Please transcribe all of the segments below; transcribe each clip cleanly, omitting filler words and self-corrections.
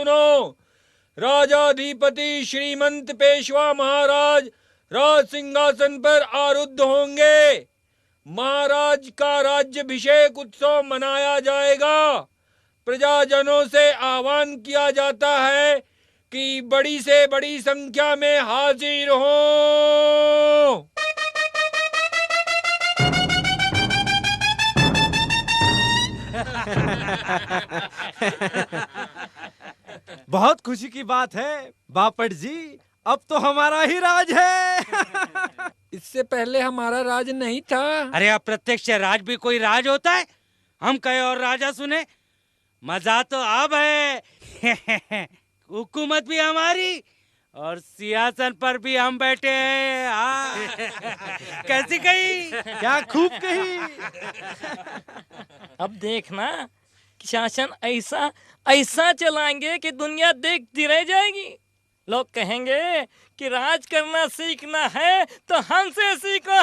सुनो। राजाधिपति श्रीमंत पेशवा महाराज राज सिंहासन पर आरूढ़ होंगे। महाराज का राज्याभिषेक उत्सव मनाया जाएगा। प्रजाजनों से आह्वान किया जाता है कि बड़ी से बड़ी संख्या में हाजिर हो। बहुत खुशी की बात है बापट जी, अब तो हमारा ही राज है। इससे पहले हमारा राज नहीं था। अरे अप्रत्यक्ष राज भी कोई राज होता है? हम कहे और राजा सुने, मजा तो अब है। हुकूमत भी हमारी और सिंहासन पर भी हम बैठे हैं। कैसी कही? क्या खूब कही। अब देखना कि शासन ऐसा ऐसा चलाएंगे कि दुनिया देखती रह जाएगी। लोग कहेंगे कि राज करना सीखना है तो हमसे सीखो।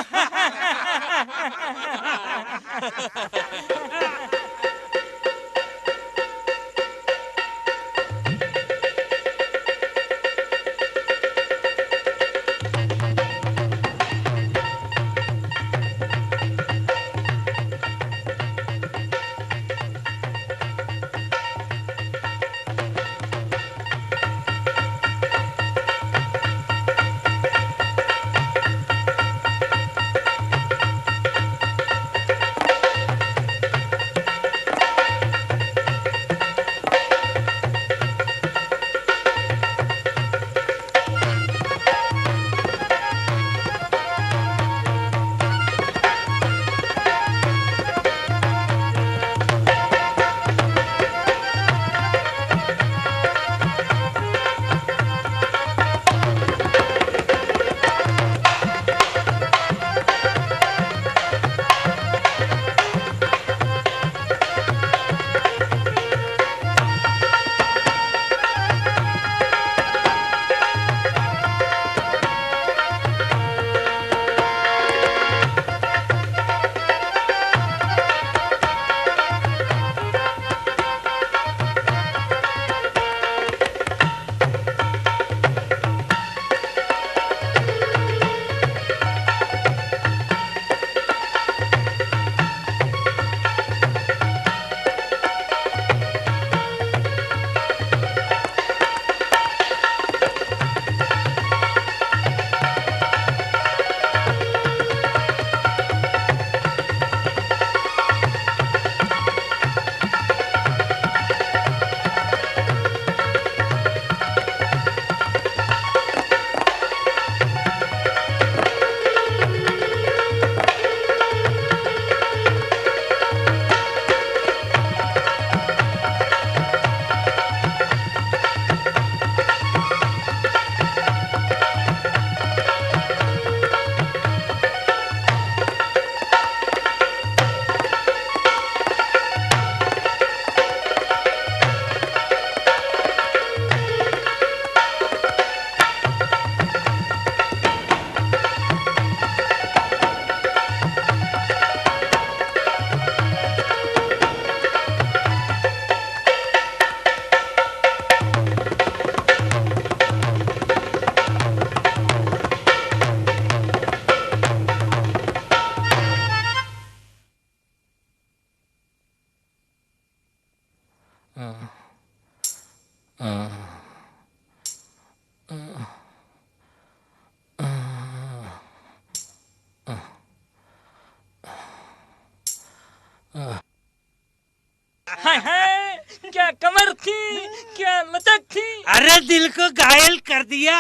हाय हाय, क्या कमर थी, क्या लचक थी। अरे दिल को घायल कर दिया,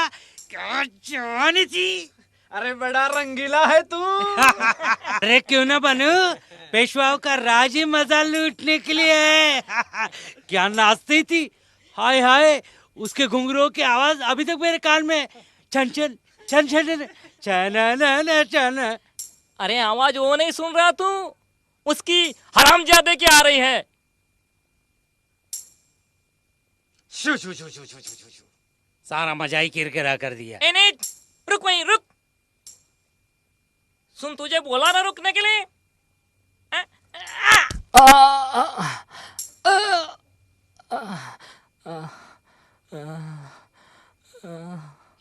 क्या जवानी थी। अरे बड़ा रंगीला है तू। अरे क्यों ना बनू, पेशवाओं का राज ही मजा लूटने के लिए है। क्या नाचती थी, हाय हाय, उसके घुंघरूओं की आवाज अभी तक मेरे कान में छन छन छन छन छन छन। अरे आवाज वो नहीं सुन रहा तू, उसकी हरामजादे की आ रही है। शू शू शू शू शू शू शू, सारा मजा ही किरकिरा कर दिया। नहीं, रुक वहीं रुक। सुन, तुझे बोला ना रुकने के लिए।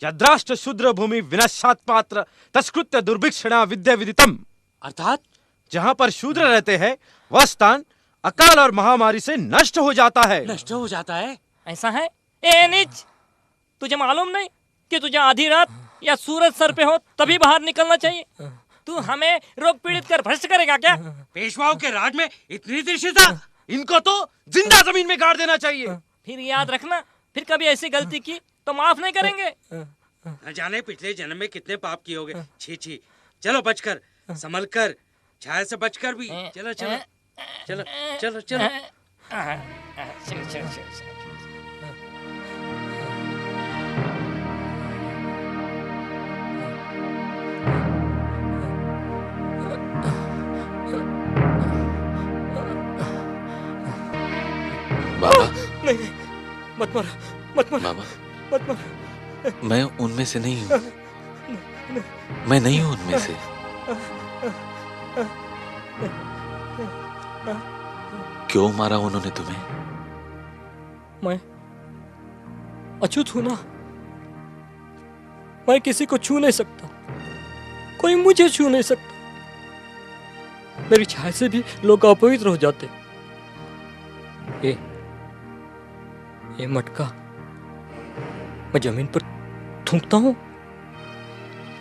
यद्राष्ट्र शूद्र भूमि विनश्चात पात्र तस्कृत्य दुर्भिक्षणा विद्या विदितम। अर्थात जहाँ पर शूद्र रहते हैं वह स्थान अकाल और महामारी से नष्ट हो जाता है। नष्ट हो जाता है? ऐसा है? ए नीच, तुझे मालूम नहीं कि तुझे आधी रात या सूरज सर पे हो तभी बाहर निकलना चाहिए? तू हमें रोग पीड़ित कर भ्रष्ट करेगा क्या? पेशवाओं के राज में इतनी दृश्यता? इनको तो जिंदा जमीन में गाड़ देना चाहिए। फिर याद रखना, फिर कभी ऐसी गलती की तो माफ नहीं करेंगे। न जाने पिछले जन्म में कितने पाप किए होंगे। छी छी, चलो बचकर, संभल कर, छाया से बचकर भी। चलो चलो चलो चलो चलो। चल चल चल। बाबा नहीं, मत मार, मत मार, बाबा, मत मार। मैं उनमें से नहीं हूँ। मैं नहीं हूँ उनमें से। क्यों मारा उन्होंने तुम्हें? मैं अछूत हूं ना, मैं किसी को छू नहीं सकता, कोई मुझे छू नहीं सकता। मेरी छाया से भी लोग अपवित्र हो जाते। ये मटका मैं जमीन पर थूकता हूं,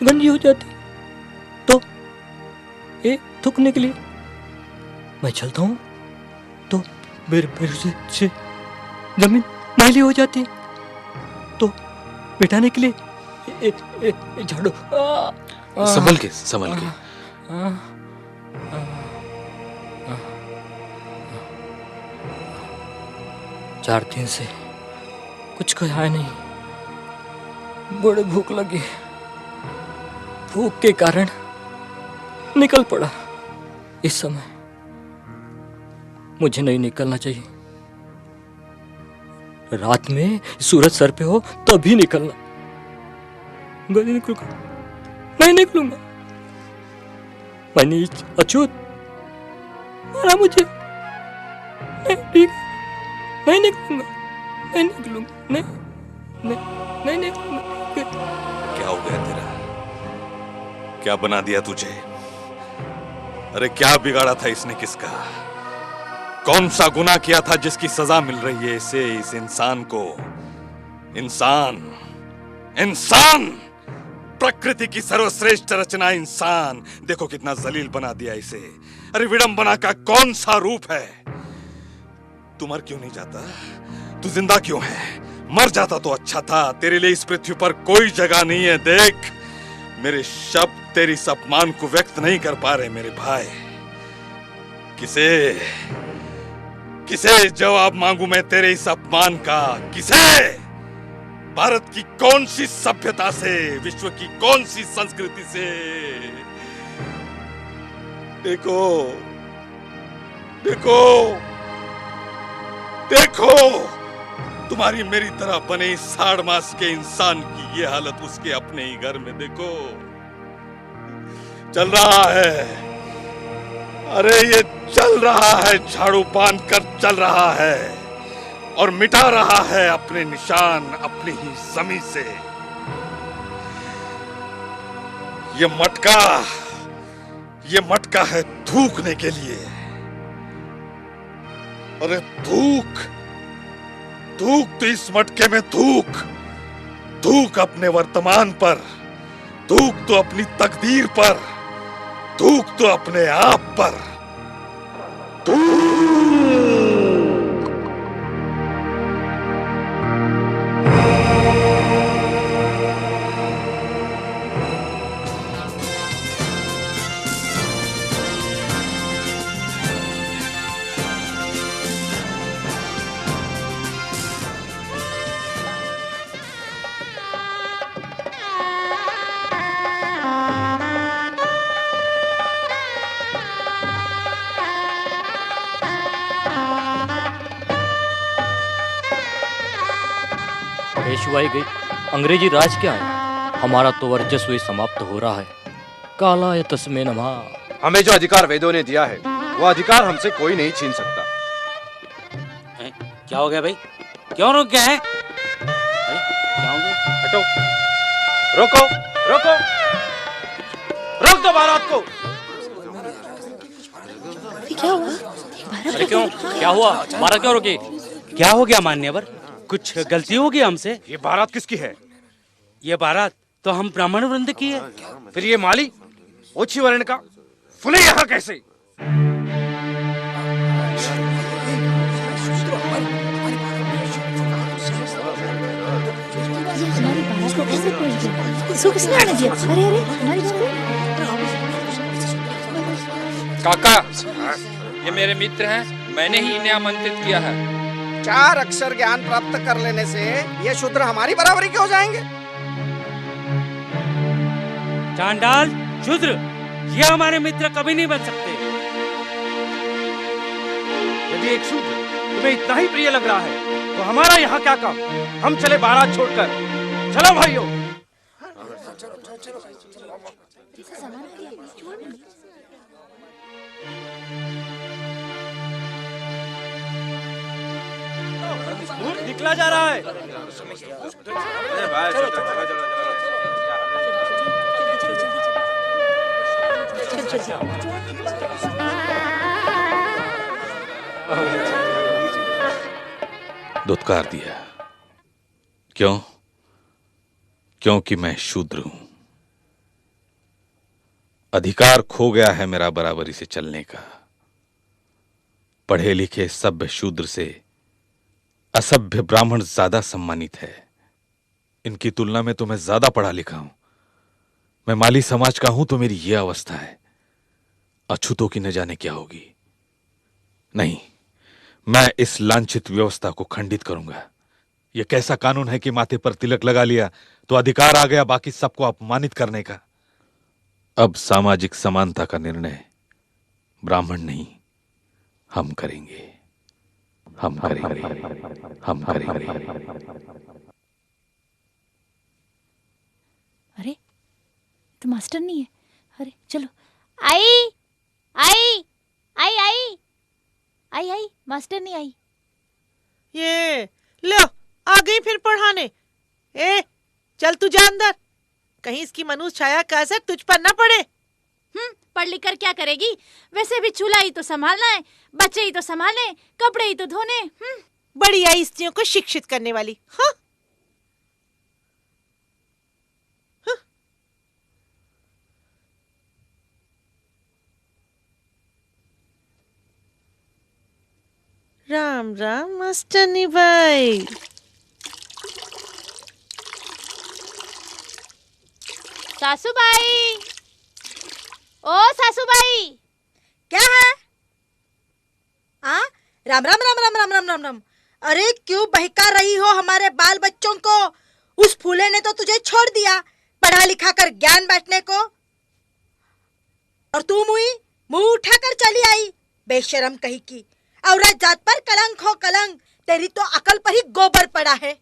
गंदी हो जाती। तो ये थूकने के लिए मैं चलता हूं तो मेरे से जमीन मैली हो जाती। तो बिठाने के लिए झाड़ू। संभल के, संभल के। 4 दिन से कुछ खाया नहीं, बड़ी भूख लगी। भूख के कारण निकल पड़ा। इस समय मुझे नहीं निकलना चाहिए। रात में सूरज सर पे हो तभी निकलना। मैं नहीं निकलूंगा, नहीं निकलूंगा। मैं नीच, अछूत, मारा मुझे। नहीं, ठीक है, नहीं निकलूंगा, नहीं निकलूंगा, नहीं नहीं नहीं निकलूंगा। क्या हो गया तेरा? क्या बना दिया तुझे? अरे क्या बिगाड़ा था इसने किसका? कौन सा गुनाह किया था जिसकी सजा मिल रही है इसे, इस इंसान को? इंसान, इंसान, प्रकृति की सर्वश्रेष्ठ रचना इंसान। देखो कितना जलील बना दिया इसे। अरे विडंबना का कौन सा रूप है? तू मर क्यों नहीं जाता? तू जिंदा क्यों है? मर जाता तो अच्छा था। तेरे लिए इस पृथ्वी पर कोई जगह नहीं है। देख, मेरे शब्द तेरी इस अपमान को व्यक्त नहीं कर पा रहे मेरे भाई। किसे जवाब मांगू मैं तेरे इस अपमान का? किसे? भारत की कौन सी सभ्यता से, विश्व की कौन सी संस्कृति से? देखो, देखो, देखो, तुम्हारी मेरी तरह बने इस साड़ मास के इंसान की ये हालत उसके अपने ही घर में। देखो, चल रहा है। अरे ये चल रहा है, झाड़ू बांध कर चल रहा है और मिटा रहा है अपने निशान अपनी ही जमीन से। ये मटका है थूकने के लिए। अरे थूक, थूक तो इस मटके में थूक। थूक अपने वर्तमान पर, थूक तो अपनी तकदीर पर, थूक तो अपने आप पर। पेशवाई गई, अंग्रेजी राज क्या है? हमारा तो वर्चस्व ही समाप्त हो रहा है। काला या तस्मे नमः। हमें जो अधिकार वेदों ने दिया है वो अधिकार हमसे कोई नहीं छीन सकता। क्या हो गया भाई? क्यों रुक गए हैं? हटो, रोको, रोको, रोक दो बारात को। क्या हुआ? अरे क्यों, क्या हुआ? बारात क्यों रुकी? क्या हो गया मान्यवर? कुछ गलती होगी हमसे? ये बारात किसकी है? ये बारात तो हम ब्राह्मण वृंद की है। फिर ये माली ओछी वर्ण का फुले यहाँ कैसे? ये हमारी बारात को कैसे खोल दिया? इसको किसने आने दिया? अरे अरे हमारी काका, ये मेरे मित्र हैं, मैंने ही इन्हें आमंत्रित किया है। 4 अक्षर ज्ञान प्राप्त कर लेने से ये शूद्र हमारी बराबरी के हो जाएंगे? चांडाल, शूद्र, ये हमारे मित्र कभी नहीं बन सकते। यदि एक शूद्र तुम्हें इतना ही प्रिय लग रहा है तो हमारा यहाँ क्या काम? हम चले बारात छोड़कर। चलो भाइयों। निकला जा रहा है। अरे भाई, चलो, चलो, चलो, दुत्कार दिया। क्यों? क्योंकि मैं शूद्र हूं। अधिकार खो गया है मेरा बराबरी से चलने का। पढ़े लिखे सभ्य शूद्र से असभ्य ब्राह्मण ज्यादा सम्मानित है। इनकी तुलना में तो मैं ज्यादा पढ़ा लिखा हूं। मैं माली समाज का हूं तो मेरी यह अवस्था है। अछूतों की न जाने क्या होगी। नहीं, मैं इस लांछित व्यवस्था को खंडित करूंगा। यह कैसा कानून है कि माथे पर तिलक लगा लिया तो अधिकार आ गया बाकी सबको अपमानित करने का। अब सामाजिक समानता का निर्णय ब्राह्मण नहीं, हम करेंगे। हम करेंगे। हम करेंगे। अरे तो मास्टर नहीं है। अरे चलो। आई आई आई आई आई आई मास्टर नहीं आई। ये लो आ गई फिर पढ़ाने। ए चल तू जा अंदर, कहीं इसकी मनुष्य छाया का असर तुझ पर न पड़े। पढ़ लिख कर क्या करेगी? वैसे भी चूल्हा ही तो संभालना है, बच्चे ही तो संभालने, कपड़े ही तो धोने। बड़ी आई स्त्रियों को शिक्षित करने वाली। हाँ राम राम मास्टरनी भाई। सासूबाई, ओ सासूबाई। क्या है? राम राम राम राम राम राम राम राम। अरे क्यों बहका रही हो हमारे बाल बच्चों को? उस फूले ने तो तुझे छोड़ दिया पढ़ा लिखा कर ज्ञान बांटने को, और तू मुंह उठाकर चली आई बेशरम कहीं की। औरत जात पर कलंक हो कलंक। तेरी तो अकल पर ही गोबर पड़ा है।